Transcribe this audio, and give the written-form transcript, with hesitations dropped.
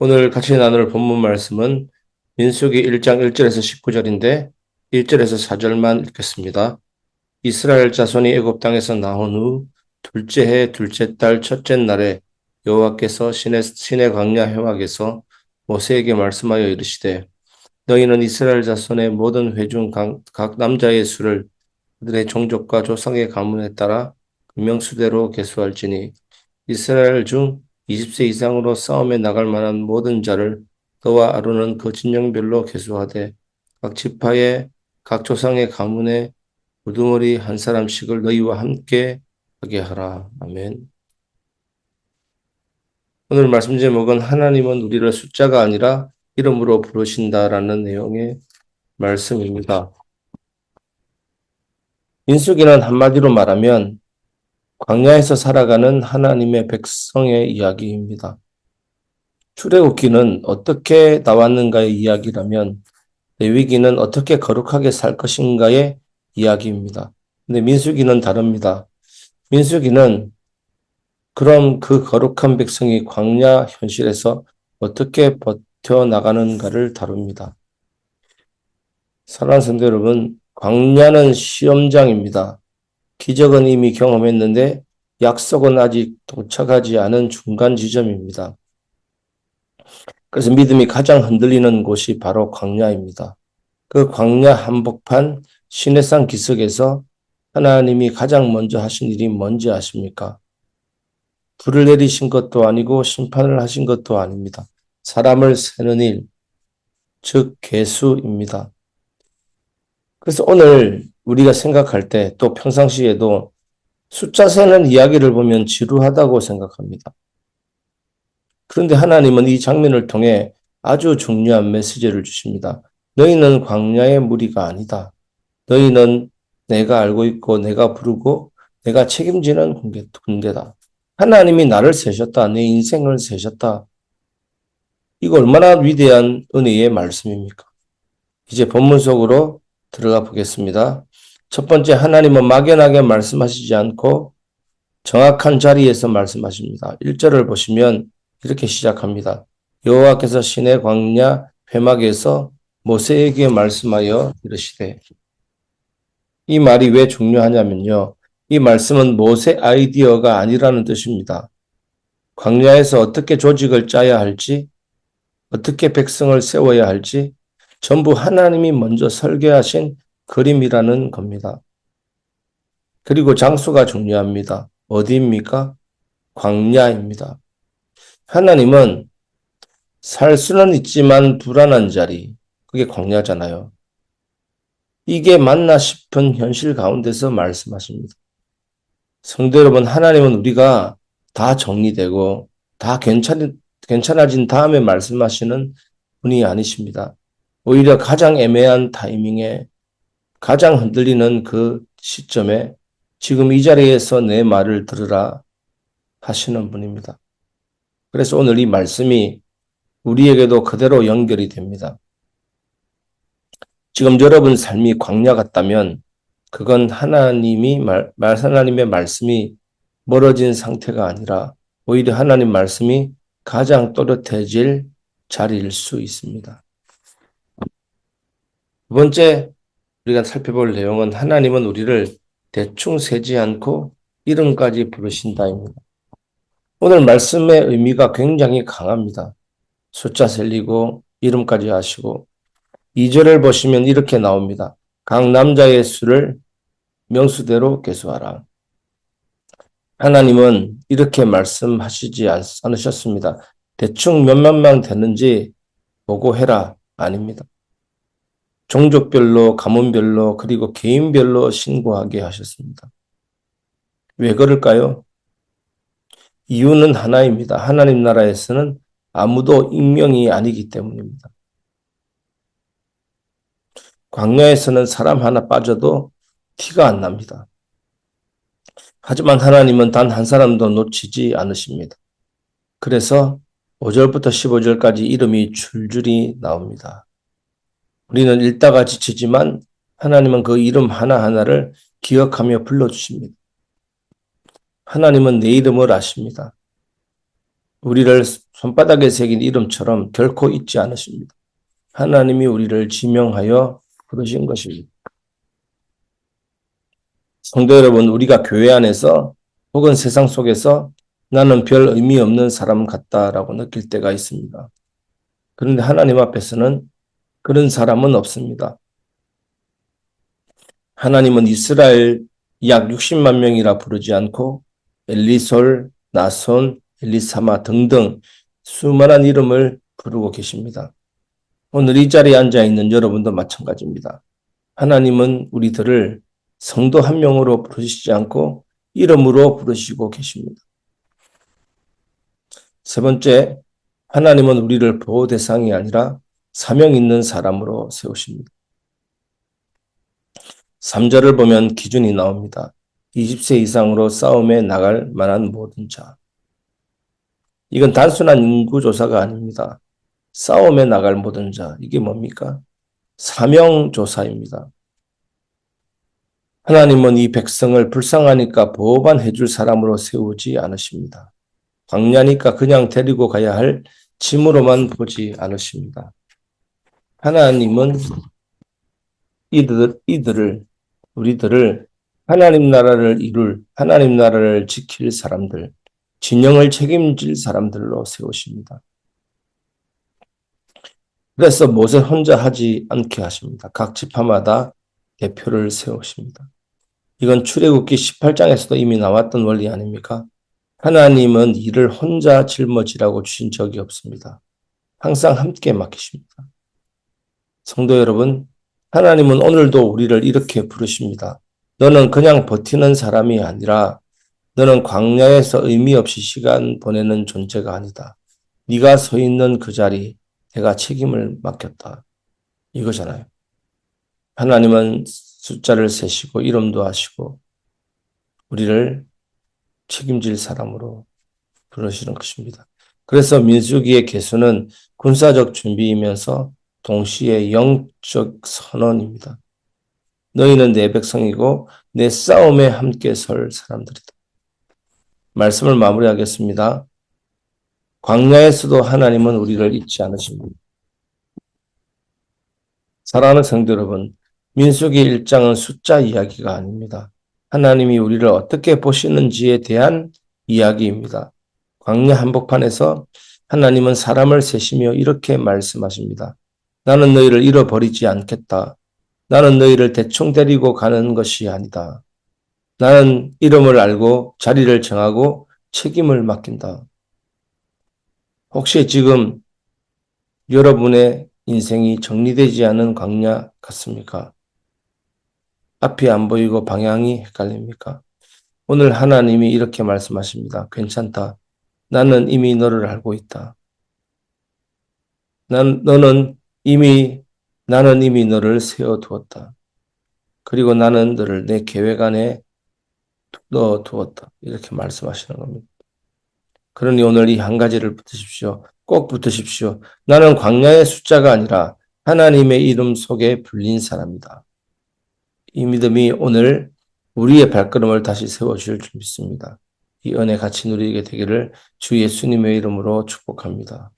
오늘 같이 나눌 본문 말씀은 민수기 1장 1절에서 19절인데 1절에서 4절만 읽겠습니다. 이스라엘 자손이 애굽 땅에서 나온 후 둘째 해 둘째 달 첫째 날에 여호와께서 시내 광야 해막에서 모세에게 말씀하여 이르시되 너희는 이스라엘 자손의 모든 회중 각 남자의 수를 그들의 종족과 조상의 가문에 따라 그 명수대로 계수할지니 이스라엘 중 20세 이상으로 싸움에 나갈 만한 모든 자를 너와 아론은 그 진영별로 계수하되 각 지파의 각 조상의 가문에 우두머리 한 사람씩을 너희와 함께 하게 하라. 아멘. 오늘 말씀 제목은 하나님은 우리를 숫자가 아니라 이름으로 부르신다라는 내용의 말씀입니다. 민수기는 한마디로 말하면 광야에서 살아가는 하나님의 백성의 이야기입니다. 출애굽기는 어떻게 나왔는가의 이야기라면 레위기는 어떻게 거룩하게 살 것인가의 이야기입니다. 근데 민수기는 다릅니다. 민수기는 그럼 그 거룩한 백성이 광야 현실에서 어떻게 버텨나가는가를 다룹니다. 사랑하는 성도 여러분, 광야는 시험장입니다. 기적은 이미 경험했는데 약속은 아직 도착하지 않은 중간 지점입니다. 그래서 믿음이 가장 흔들리는 곳이 바로 광야입니다. 그 광야 한복판 시내산 기슭에서 하나님이 가장 먼저 하신 일이 뭔지 아십니까? 불을 내리신 것도 아니고 심판을 하신 것도 아닙니다. 사람을 세는 일, 즉 계수입니다. 그래서 오늘 우리가 생각할 때 또 평상시에도 숫자 세는 이야기를 보면 지루하다고 생각합니다. 그런데 하나님은 이 장면을 통해 아주 중요한 메시지를 주십니다. 너희는 광야의 무리가 아니다. 너희는 내가 알고 있고 내가 부르고 내가 책임지는 군대다. 하나님이 나를 세셨다. 내 인생을 세셨다. 이거 얼마나 위대한 은혜의 말씀입니까? 이제 본문 속으로 들어가 보겠습니다. 첫 번째, 하나님은 막연하게 말씀하시지 않고 정확한 자리에서 말씀하십니다. 1절을 보시면 이렇게 시작합니다. 여호와께서 시내 광야 회막에서 모세에게 말씀하여 이르시되, 이 말이 왜 중요하냐면요. 이 말씀은 모세 아이디어가 아니라는 뜻입니다. 광야에서 어떻게 조직을 짜야 할지, 어떻게 백성을 세워야 할지 전부 하나님이 먼저 설계하신 그림이라는 겁니다. 그리고 장소가 중요합니다. 어디입니까? 광야입니다. 하나님은 살 수는 있지만 불안한 자리, 그게 광야잖아요. 이게 맞나 싶은 현실 가운데서 말씀하십니다. 성도 여러분, 하나님은 우리가 다 정리되고 다 괜찮아진 다음에 말씀하시는 분이 아니십니다. 오히려 가장 애매한 타이밍에 가장 흔들리는 그 시점에 지금 이 자리에서 내 말을 들으라 하시는 분입니다. 그래서 오늘 이 말씀이 우리에게도 그대로 연결이 됩니다. 지금 여러분 삶이 광야 같다면 그건 하나님의 말씀이 멀어진 상태가 아니라 오히려 하나님 말씀이 가장 또렷해질 자리일 수 있습니다. 두 번째 우리가 살펴볼 내용은 하나님은 우리를 대충 세지 않고 이름까지 부르신다입니다. 오늘 말씀의 의미가 굉장히 강합니다. 숫자 셀리고 이름까지 하시고 2절을 보시면 이렇게 나옵니다. 각 남자의 수를 명수대로 계수하라. 하나님은 이렇게 말씀하시지 않으셨습니다. 대충 몇몇 명 되는지 보고 해라. 아닙니다. 종족별로, 가문별로, 그리고 개인별로 신고하게 하셨습니다. 왜 그럴까요? 이유는 하나입니다. 하나님 나라에서는 아무도 익명이 아니기 때문입니다. 광야에서는 사람 하나 빠져도 티가 안 납니다. 하지만 하나님은 단 한 사람도 놓치지 않으십니다. 그래서 5절부터 15절까지 이름이 줄줄이 나옵니다. 우리는 읽다가 지치지만 하나님은 그 이름 하나하나를 기억하며 불러주십니다. 하나님은 내 이름을 아십니다. 우리를 손바닥에 새긴 이름처럼 결코 잊지 않으십니다. 하나님이 우리를 지명하여 부르신 것입니다. 성도 여러분, 우리가 교회 안에서 혹은 세상 속에서 나는 별 의미 없는 사람 같다라고 느낄 때가 있습니다. 그런데 하나님 앞에서는 그런 사람은 없습니다. 하나님은 이스라엘 약 60만 명이라 부르지 않고 엘리솔, 나손, 엘리사마 등등 수많은 이름을 부르고 계십니다. 오늘 이 자리에 앉아 있는 여러분도 마찬가지입니다. 하나님은 우리들을 성도 한 명으로 부르시지 않고 이름으로 부르시고 계십니다. 세 번째, 하나님은 우리를 보호 대상이 아니라 사명 있는 사람으로 세우십니다. 3절을 보면 기준이 나옵니다. 20세 이상으로 싸움에 나갈 만한 모든 자. 이건 단순한 인구조사가 아닙니다. 싸움에 나갈 모든 자. 이게 뭡니까? 사명조사입니다. 하나님은 이 백성을 불쌍하니까 보호만 해줄 사람으로 세우지 않으십니다. 광야니까 그냥 데리고 가야 할 짐으로만 보지 않으십니다. 하나님은 우리들을 하나님 나라를 이룰, 하나님 나라를 지킬 사람들, 진영을 책임질 사람들로 세우십니다. 그래서 모세 혼자 하지 않게 하십니다. 각 지파마다 대표를 세우십니다. 이건 출애굽기 18장에서도 이미 나왔던 원리 아닙니까? 하나님은 일을 혼자 짊어지라고 주신 적이 없습니다. 항상 함께 맡기십니다. 성도 여러분, 하나님은 오늘도 우리를 이렇게 부르십니다. 너는 그냥 버티는 사람이 아니라 너는 광야에서 의미 없이 시간 보내는 존재가 아니다. 네가 서 있는 그 자리 내가 책임을 맡겼다. 이거잖아요. 하나님은 숫자를 세시고 이름도 하시고 우리를 책임질 사람으로 부르시는 것입니다. 그래서 민수기의 개수는 군사적 준비이면서 동시에 영적 선언입니다. 너희는 내 백성이고 내 싸움에 함께 설 사람들이다. 말씀을 마무리하겠습니다. 광야에서도 하나님은 우리를 잊지 않으십니다. 사랑하는 성도 여러분, 민수기 1장은 숫자 이야기가 아닙니다. 하나님이 우리를 어떻게 보시는지에 대한 이야기입니다. 광야 한복판에서 하나님은 사람을 세시며 이렇게 말씀하십니다. 나는 너희를 잃어버리지 않겠다. 나는 너희를 대충 데리고 가는 것이 아니다. 나는 이름을 알고 자리를 정하고 책임을 맡긴다. 혹시 지금 여러분의 인생이 정리되지 않은 광야 같습니까? 앞이 안 보이고 방향이 헷갈립니까? 오늘 하나님이 이렇게 말씀하십니다. 괜찮다. 나는 이미 너를 알고 있다. 나는 이미 너를 세워두었다. 그리고 나는 너를 내 계획 안에 넣어두었다. 이렇게 말씀하시는 겁니다. 그러니 오늘 이 한 가지를 붙으십시오. 꼭 붙으십시오. 나는 광야의 숫자가 아니라 하나님의 이름 속에 불린 사람이다. 이 믿음이 오늘 우리의 발걸음을 다시 세워줄 줄 믿습니다. 이 은혜 같이 누리게 되기를 주 예수님의 이름으로 축복합니다.